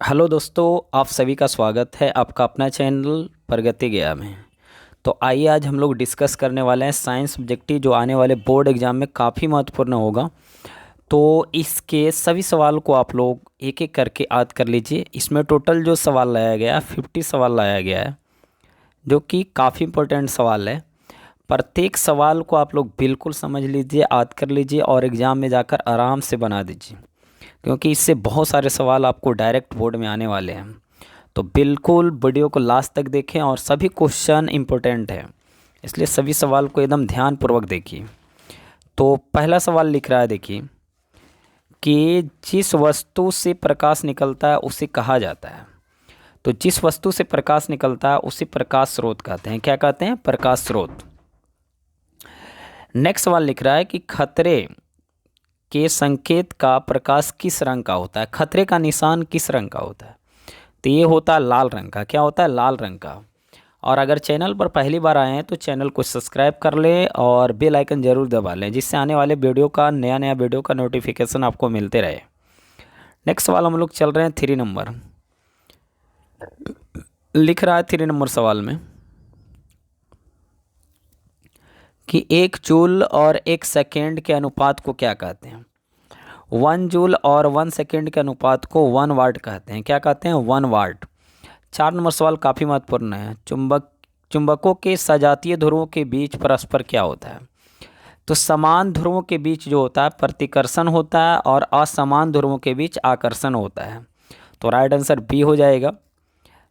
Hello दोस्तों, आप सभी का स्वागत है आपका अपना चैनल प्रगति गया में। तो आइए आज हम लोग डिस्कस करने वाले हैं साइंस सब्जेक्टिव जो आने वाले बोर्ड एग्जाम में काफ़ी महत्वपूर्ण होगा। तो इसके सभी सवाल को आप लोग एक एक करके याद कर लीजिए। इसमें टोटल जो सवाल लाया गया है 50 सवाल लाया गया है, जो कि काफ़ी इंपॉर्टेंट सवाल है। प्रत्येक सवाल को आप लोग बिल्कुल समझ लीजिए, याद कर लीजिए और एग्ज़ाम में जाकर आराम से बना दीजिए, क्योंकि इससे बहुत सारे सवाल आपको डायरेक्ट बोर्ड में आने वाले हैं। तो बिल्कुल वीडियो को लास्ट तक देखें और सभी क्वेश्चन इम्पोर्टेंट है, इसलिए सभी सवाल को एकदम ध्यानपूर्वक देखिए। तो पहला सवाल लिख रहा है, देखिए कि जिस वस्तु से प्रकाश निकलता है उसे कहा जाता है। तो जिस वस्तु से प्रकाश निकलता है उसे प्रकाश स्रोत कहते हैं। क्या कहते हैं? प्रकाश स्रोत। नेक्स्ट सवाल लिख रहा है कि खतरे के संकेत का प्रकाश किस रंग का होता है। खतरे का निशान किस रंग का होता है? तो ये होता है लाल रंग का। क्या होता है? लाल रंग का। और अगर चैनल पर पहली बार आए हैं तो चैनल को सब्सक्राइब कर लें और बेल आइकन ज़रूर दबा लें, जिससे आने वाले वीडियो का नया नया वीडियो का नोटिफिकेशन आपको मिलते रहे। नेक्स्ट सवाल हम लोग चल रहे हैं 3 नंबर। लिख रहा है 3 नंबर सवाल में कि 1 जूल और 1 सेकेंड के अनुपात को क्या कहते हैं। 1 जूल और 1 सेकेंड के अनुपात को 1 वाट कहते हैं। क्या कहते हैं? 1 वाट। 4 नंबर सवाल काफ़ी महत्वपूर्ण है। चुंबकों के सजातीय ध्रुवों के बीच परस्पर क्या होता है। तो समान ध्रुवों के बीच जो होता है प्रतिकर्षण होता है और असमान ध्रुवों के बीच आकर्षण होता है। तो राइट आंसर बी हो जाएगा।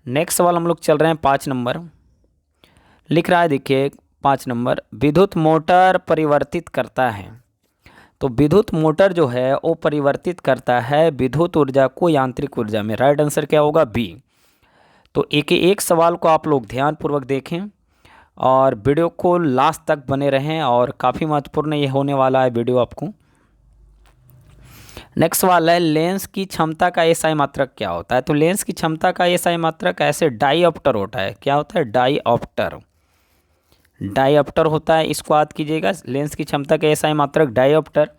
नेक्स्ट सवाल हम लोग चल रहे हैं 5 नंबर। लिख रहा है, देखिए 5 नंबर, विद्युत मोटर परिवर्तित करता है। तो विद्युत मोटर जो है वो परिवर्तित करता है विद्युत ऊर्जा को यांत्रिक ऊर्जा में। राइट आंसर क्या होगा? बी। तो एक एक सवाल को आप लोग ध्यानपूर्वक देखें और वीडियो को लास्ट तक बने रहें, और काफ़ी महत्वपूर्ण ये होने वाला है वीडियो आपको। नेक्स्ट सवाल है, लेंस की क्षमता का एसआई मात्रक क्या होता है। तो लेंस की क्षमता का एसआई मात्रक ऐसे डाईऑप्टर होता है। क्या होता है? डाईऑप्टर। डाईऑप्टर होता है, इसको याद कीजिएगा। लेंस की क्षमता का एसआई मात्रक डाईऑप्टर।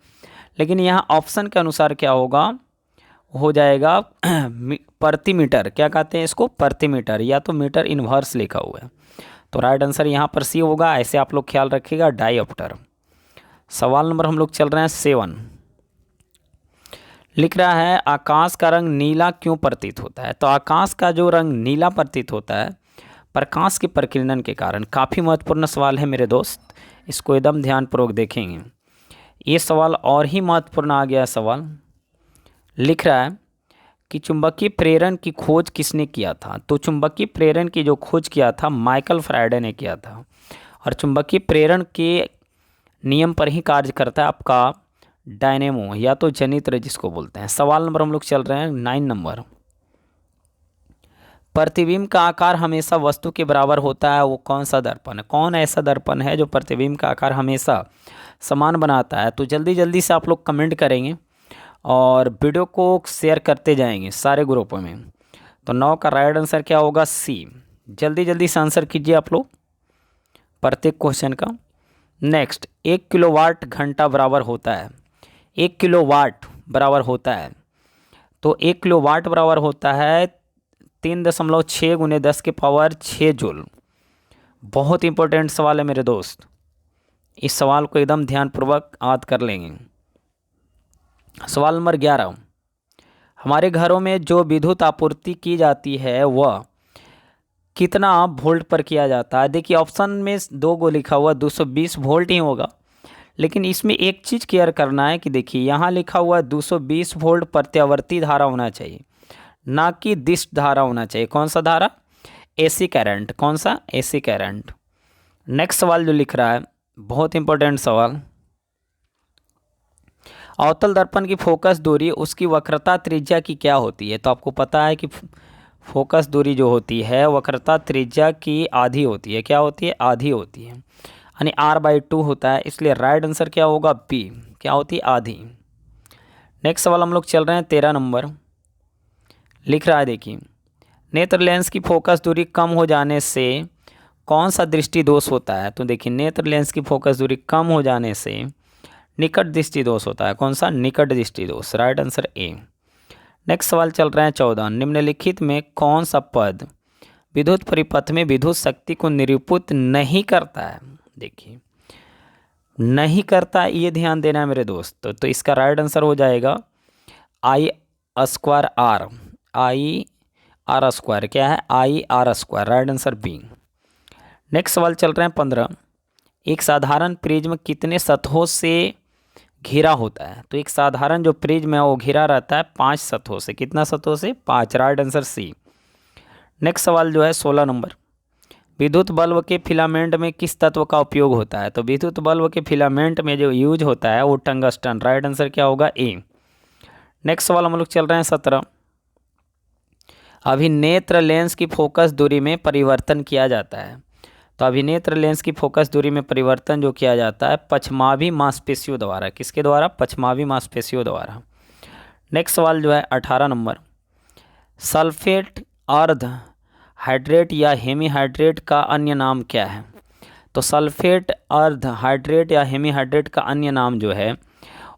लेकिन यहाँ ऑप्शन के अनुसार क्या होगा, हो जाएगा प्रति मीटर। क्या कहते हैं इसको? प्रति मीटर, या तो मीटर इन्वर्स लिखा हुआ है। तो राइट आंसर यहाँ पर सी होगा। ऐसे आप लोग ख्याल रखिएगा, डाईऑप्टर। सवाल नंबर हम लोग चल रहे हैं 7। लिख रहा है, आकाश का रंग नीला क्यों प्रतीत होता है। तो आकाश का जो रंग नीला प्रतीत होता है प्रकाश के प्रकीर्णन के कारण। काफ़ी महत्वपूर्ण सवाल है मेरे दोस्त, इसको एकदम ध्यानपूर्वक देखेंगे। ये सवाल और ही महत्वपूर्ण आ गया सवाल। लिख रहा है कि चुंबकीय प्रेरण की खोज किसने किया था। तो चुंबकीय प्रेरण की जो खोज किया था माइकल फैराडे ने किया था। और चुंबकीय प्रेरण के नियम पर ही कार्य करता है आपका डायनेमो, या तो जनित्र जिसको बोलते हैं। सवाल नंबर हम लोग चल रहे हैं 9 नंबर। प्रतिबिंब का आकार हमेशा वस्तु के बराबर होता है, वो कौन सा दर्पण है? कौन ऐसा दर्पण है जो प्रतिबिंब का आकार हमेशा समान बनाता है? तो जल्दी जल्दी से आप लोग कमेंट करेंगे और वीडियो को शेयर करते जाएंगे सारे ग्रुपों में। तो 9 का राइट आंसर क्या होगा? सी। जल्दी जल्दी से आंसर कीजिए आप लोग प्रत्येक क्वेश्चन का। नेक्स्ट, 1 किलोवाट घंटा बराबर होता है। 1 किलोवाट बराबर होता है, तो 1 किलोवाट बराबर होता है 3.6 गुने 10 के पावर 6 जूल। बहुत इंपॉर्टेंट सवाल है मेरे दोस्त, इस सवाल को एकदम ध्यानपूर्वक याद कर लेंगे। सवाल नंबर 11, हमारे घरों में जो विद्युत आपूर्ति की जाती है वह कितना वोल्ट पर किया जाता है। देखिए ऑप्शन में 2 गो लिखा हुआ 220 वोल्ट ही होगा, लेकिन इसमें एक चीज़ केयर करना है कि देखिए यहाँ लिखा हुआ 220 वोल्ट प्रत्यावर्ती धारा होना चाहिए, ना कि दिश धारा होना चाहिए। कौन सा धारा? AC current. कौन सा? AC current. नेक्स्ट सवाल जो लिख रहा है, बहुत इंपॉर्टेंट सवाल, अवतल दर्पण की फोकस दूरी उसकी वक्रता त्रिज्या की क्या होती है। तो आपको पता है कि फोकस दूरी जो होती है वक्रता त्रिज्या की आधी होती है। क्या होती है? आधी होती है, यानी r/2 होता है। इसलिए राइट आंसर क्या होगा? बी। क्या होती है? आधी। नेक्स्ट सवाल हम लोग चल रहे हैं 13 नंबर। लिख रहा है, देखिए नेत्र लेंस की फोकस दूरी कम हो जाने से कौन सा दृष्टि दोष होता है। तो देखिए नेत्र लेंस की फोकस दूरी कम हो जाने से निकट दृष्टि दोष होता है। कौन सा? निकट दृष्टि दोष। राइट आंसर ए। नेक्स्ट सवाल चल रहा है 14। निम्नलिखित में कौन सा पद विद्युत परिपथ में विद्युत शक्ति को निरूपित नहीं करता है? देखिए, नहीं करता, ये ध्यान देना है मेरे दोस्त। तो इसका राइट आंसर हो जाएगा I square R. I R square क्या है? I R square, right answer B. Next सवाल चल रहे हैं 15। एक साधारण प्रिज्म कितने सतहों से घिरा होता है? तो एक साधारण जो प्रिज्म है वो घिरा रहता है 5 सतहों से। कितना सतहों से? 5, राइट आंसर सी। नेक्स्ट सवाल जो है 16 नंबर। विद्युत बल्ब के फिलामेंट में किस तत्व का उपयोग होता है? तो विद्युत बल्ब के फिलामेंट में जो यूज होता है वो टंगस्टन, राइट आंसर क्या होगा? ए। नेक्स्ट सवाल हम लोग चल रहे हैं 17। अभिनेत्र लेंस की फोकस दूरी में परिवर्तन किया जाता है। तो अभिनेत्र लेंस की फोकस दूरी में परिवर्तन जो किया जाता है पश्चमाभी मांसपेशियों द्वारा। किसके द्वारा? पश्चमाभी मांसपेशियों द्वारा। नेक्स्ट सवाल जो है 18 नंबर। सल्फेट अर्ध हाइड्रेट या हेमीहाइड्रेट का अन्य नाम क्या है? तो सल्फेट अर्ध हाइड्रेट या हेमीहाइड्रेट का अन्य नाम जो है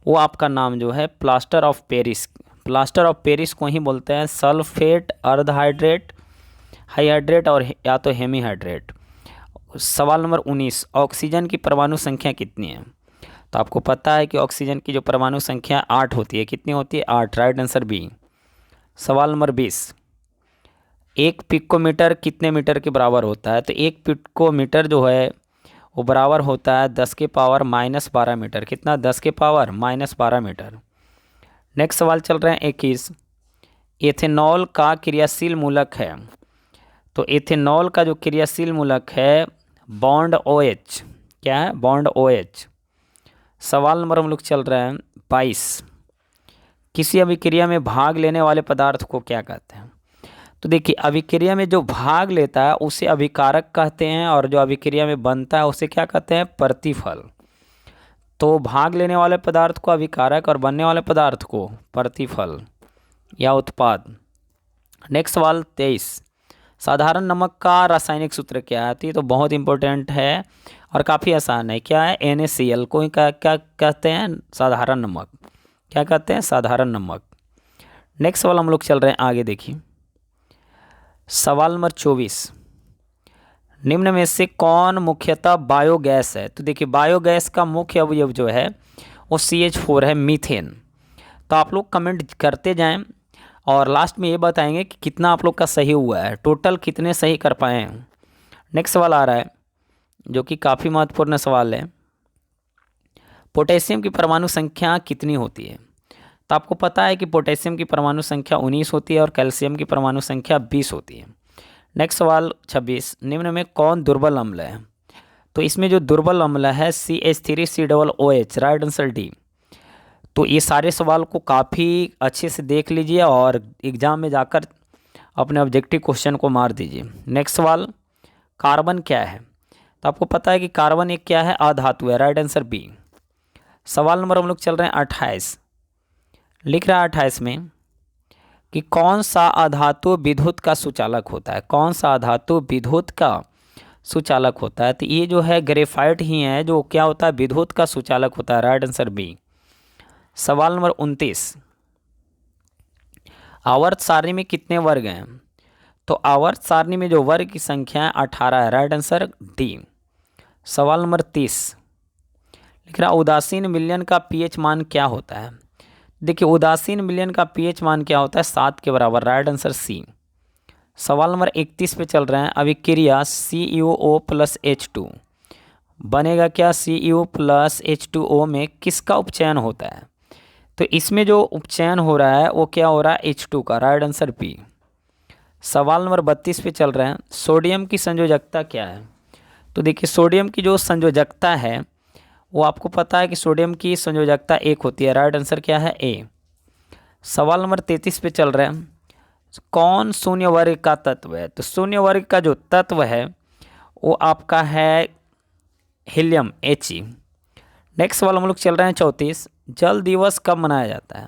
वो आपका नाम जो है plaster of Paris. Plaster of Paris को ही बोलते हैं सल्फेट अर्ध हाइड्रेट, हाइड्रेट और या तो हेमीहाइड्रेट। सवाल नंबर 19। ऑक्सीजन की परमाणु संख्या कितनी है? तो आपको पता है कि ऑक्सीजन की जो परमाणु संख्या 8 होती है। कितनी होती है? 8, राइट आंसर बी। सवाल नंबर 20। एक पिकोमीटर कितने मीटर के बराबर होता है? तो एक पिकोमीटर जो है वो बराबर होता है 10 के पावर -12 मीटर। कितना? 10 के पावर -12 मीटर। नेक्स्ट सवाल चल रहे हैं 21। एथेनॉल का क्रियाशील मूलक है। तो एथेनॉल का जो क्रियाशील मूलक है बॉन्ड OH। क्या है? Bond OH। सवाल नंबर हम लोग चल रहे हैं 22। किसी अभिक्रिया में भाग लेने वाले पदार्थ को क्या कहते हैं? तो देखिए, अभिक्रिया में जो भाग लेता है उसे अभिकारक कहते हैं और जो अभिक्रिया में बनता है उसे क्या कहते हैं? प्रतिफल। तो भाग लेने वाले पदार्थ को अभिकारक और बनने वाले पदार्थ को प्रतिफल या उत्पाद। नेक्स्ट सवाल 23। साधारण नमक का रासायनिक सूत्र क्या है? तो ये तो बहुत इंपॉर्टेंट है और काफ़ी आसान है। क्या है? NaCl को क्या कहते हैं? साधारण नमक। क्या कहते हैं? साधारण नमक। नेक्स्ट सवाल हम लोग चल रहे हैं आगे, देखिए सवाल नंबर 24। निम्न में से कौन मुख्यतः बायोगैस है? तो देखिए, बायोगैस का मुख्य अवयव जो है वो CH4 है, मीथेन। तो आप लोग कमेंट करते जाएं और लास्ट में ये बताएंगे कि कितना आप लोग का सही हुआ है, टोटल कितने सही कर पाए हैं। नेक्स्ट सवाल आ रहा है जो कि काफ़ी महत्वपूर्ण सवाल है। पोटेशियम की परमाणु संख्या कितनी होती है? तो आपको पता है कि पोटेशियम की परमाणु संख्या 19 होती है और कैल्शियम की परमाणु संख्या 20 होती है। नेक्स्ट सवाल 26। निम्न में कौन दुर्बल अम्ल है? तो इसमें जो दुर्बल अम्ल है CH3COOH, राइट आंसर डी। तो ये सारे सवाल को काफ़ी अच्छे से देख लीजिए और एग्ज़ाम में जाकर अपने ऑब्जेक्टिव क्वेश्चन को मार दीजिए। नेक्स्ट सवाल, कार्बन क्या है? तो आपको पता है कि कार्बन एक क्या है? अधातु है, राइट आंसर बी। सवाल नंबर हम लोग चल रहे हैं 28। लिख रहा है 28 में कि कौन सा अधातु विद्युत का सुचालक होता है? कौन सा अधातु विद्युत का सुचालक होता है? तो ये जो है ग्रेफाइट ही है जो क्या होता है? विद्युत का सुचालक होता है, राइट आंसर बी। सवाल नंबर 29। आवर्त सारणी में कितने वर्ग हैं? तो आवर्त सारणी में जो वर्ग की संख्या है 18 है, राइट आंसर डी। सवाल नंबर 30। लिख रहा उदासीन विलयन का pH मान क्या होता है? देखिए, उदासीन विलयन का pH मान क्या होता है? 7 के बराबर, राइट आंसर सी। सवाल नंबर 31 पे चल रहे हैं। अभिक्रिया CuO + H2 बनेगा क्या? Cu + H2O में किसका उपचयन होता है? तो इसमें जो उपचयन हो रहा है वो क्या हो रहा है? H2 का, राइट आंसर बी। सवाल नंबर 32 पे चल रहे हैं। सोडियम की संयोजकता क्या है? तो देखिए, सोडियम की जो संयोजकता है वो आपको पता है कि सोडियम की संयोजकता 1 होती है, राइट आंसर क्या है? ए। सवाल नंबर 33 पे चल रहे हैं। कौन शून्य वर्ग का तत्व है? तो शून्य वर्ग का जो तत्व है वो आपका है हीलियम, He। नेक्स्ट सवाल हम लोग चल रहे हैं 34। जल दिवस कब मनाया जाता है?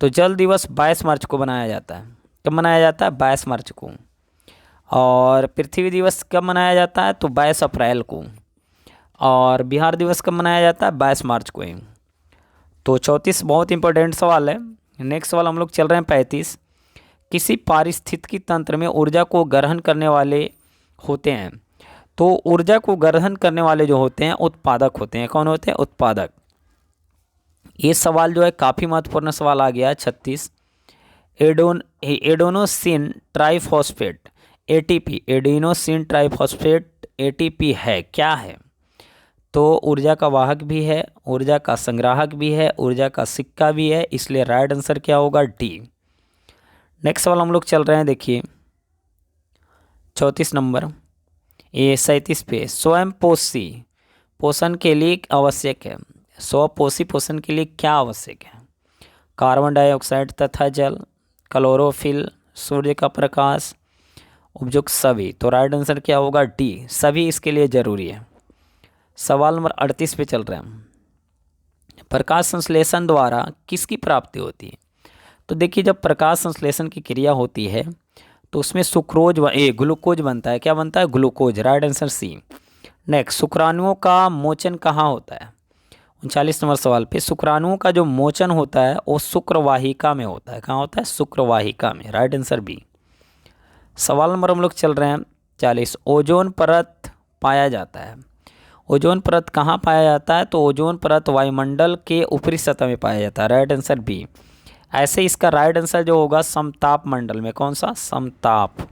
तो जल दिवस 22 मार्च को मनाया जाता है। कब मनाया जाता है? 22 मार्च को। और पृथ्वी दिवस कब मनाया जाता है? तो 22 अप्रैल को। और बिहार दिवस कब मनाया जाता है? 22 मार्च को ही। तो 34 बहुत इंपॉर्टेंट सवाल है, नेक्स्ट वाला हम लोग चल रहे हैं 35। किसी पारिस्थितिकी तंत्र में ऊर्जा को ग्रहण करने वाले होते हैं, तो ऊर्जा को ग्रहण करने वाले जो होते हैं उत्पादक होते हैं। कौन होते हैं? उत्पादक। ये सवाल जो है काफ़ी महत्वपूर्ण सवाल आ गया है 36। Adenosine triphosphate ATP, adenosine triphosphate ATP है क्या है? तो ऊर्जा का वाहक भी है, ऊर्जा का संग्राहक भी है, ऊर्जा का सिक्का भी है, इसलिए राइट आंसर क्या होगा? डी। नेक्स्ट वाला हम लोग चल रहे हैं, देखिए 34 नंबर, ये 37 पे। स्वयं पोषी पोषण के लिए आवश्यक है, स्वपोषी पोषण के लिए क्या आवश्यक है? कार्बन डाइऑक्साइड तथा जल, क्लोरोफिल, सूर्य का प्रकाश, उपयुक्त सभी। तो राइट आंसर क्या होगा? डी, सभी इसके लिए जरूरी है। सवाल नंबर 38 पे चल रहे हैं। प्रकाश संश्लेषण द्वारा किसकी प्राप्ति होती है? तो देखिए, जब प्रकाश संश्लेषण की क्रिया होती है तो उसमें सुक्रोज ग्लूकोज बनता है। क्या बनता है? Glucose. Right answer C. Next, शुक्राणुओं का मोचन कहाँ होता है? 39 नंबर सवाल पे, शुक्राणुओं का जो मोचन होता है वो शुक्रवाहिका में होता है। कहाँ होता है? शुक्रवाहिका में। Right answer B. सवाल नंबर हम लोग चल रहे हैं 40। ओजोन परत पाया जाता है। ओजोन परत कहाँ पाया जाता है? तो ओजोन परत वायुमंडल के ऊपरी सतह में पाया जाता है। Right answer B. ऐसे इसका राइट आंसर जो होगा समताप मंडल में। कौन सा? समताप।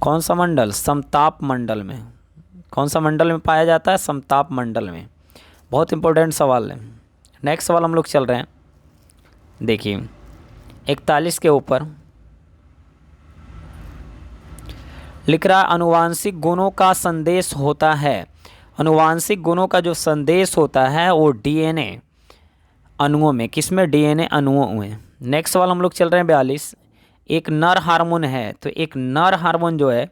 कौन सा मंडल? समताप मंडल में। कौन सा मंडल में पाया जाता है? समताप मंडल में। बहुत इंपॉर्टेंट सवाल है। नेक्स्ट सवाल हम लोग चल रहे हैं, देखिए 41 के ऊपर लिख रहा है, अनुवांशिक गुणों का संदेश होता है। अनुवांशिक गुणों का जो संदेश होता है वो डीएनए अणुओं में। किसमें? डीएनए अणुओं में। नेक्स्ट सवाल हम लोग चल रहे हैं 42। एक नर हार्मोन है, तो एक नर हार्मोन जो है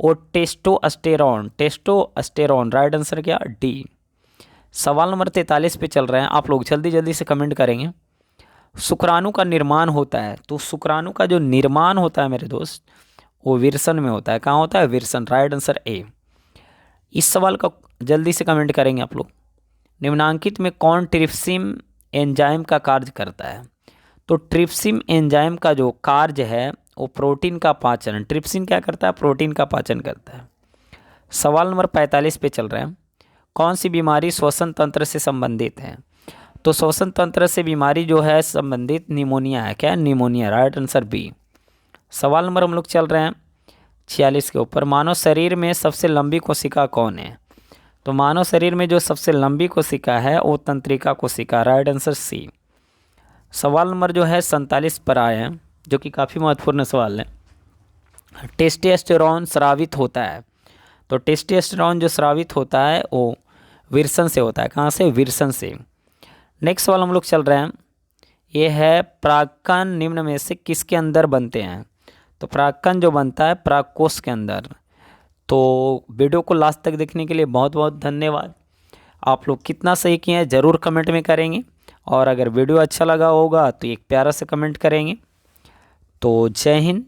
वो टेस्टोस्टेरोन। टेस्टोस्टेरोन। राइट आंसर क्या? डी। सवाल नंबर 43 पे चल रहे हैं, आप लोग जल्दी जल्दी से कमेंट करेंगे। शुक्राणु का निर्माण होता है, तो शुक्राणु का जो निर्माण होता है मेरे दोस्त वो विरसन में होता है। कहाँ होता है? विरसन। Right answer A. इस सवाल का जल्दी से कमेंट करेंगे आप लोग। निम्नांकित में कौन ट्रिप्सिन एंजाइम का कार्य करता है? तो ट्रिप्सिन एंजाइम का जो कार्य है वो प्रोटीन का पाचन। ट्रिप्सिन क्या करता है? प्रोटीन का पाचन करता है। सवाल नंबर 45 पे चल रहे हैं, कौन सी बीमारी श्वसन तंत्र से संबंधित है? तो श्वसन तंत्र से बीमारी जो है संबंधित निमोनिया है। क्या? निमोनिया। Right answer B. सवाल नंबर हम लोग चल रहे हैं 46 के ऊपर, मानव शरीर में सबसे लंबी कोशिका कौन है? तो मानव शरीर में जो सबसे लंबी कोशिका है वो तंत्रिका कोशिका। Right answer C. सवाल नंबर जो है 47 पर आए हैं, जो कि काफ़ी महत्वपूर्ण सवाल है। टेस्टोस्टेरोन स्रावित होता है, तो टेस्टोस्टेरोन जो स्रावित होता है वो विरसन से होता है। कहाँ से? विरसन से। नेक्स्ट सवाल हम लोग चल रहे हैं, ये है परागकण निम्न में से किसके अंदर बनते हैं? तो परागकण जो बनता है परागकोश के अंदर। तो वीडियो को लास्ट तक देखने के लिए बहुत बहुत धन्यवाद। आप लोग कितना सही किए हैं ज़रूर कमेंट में करेंगे, और अगर वीडियो अच्छा लगा होगा तो एक प्यारा सा कमेंट करेंगे। तो जय हिंद,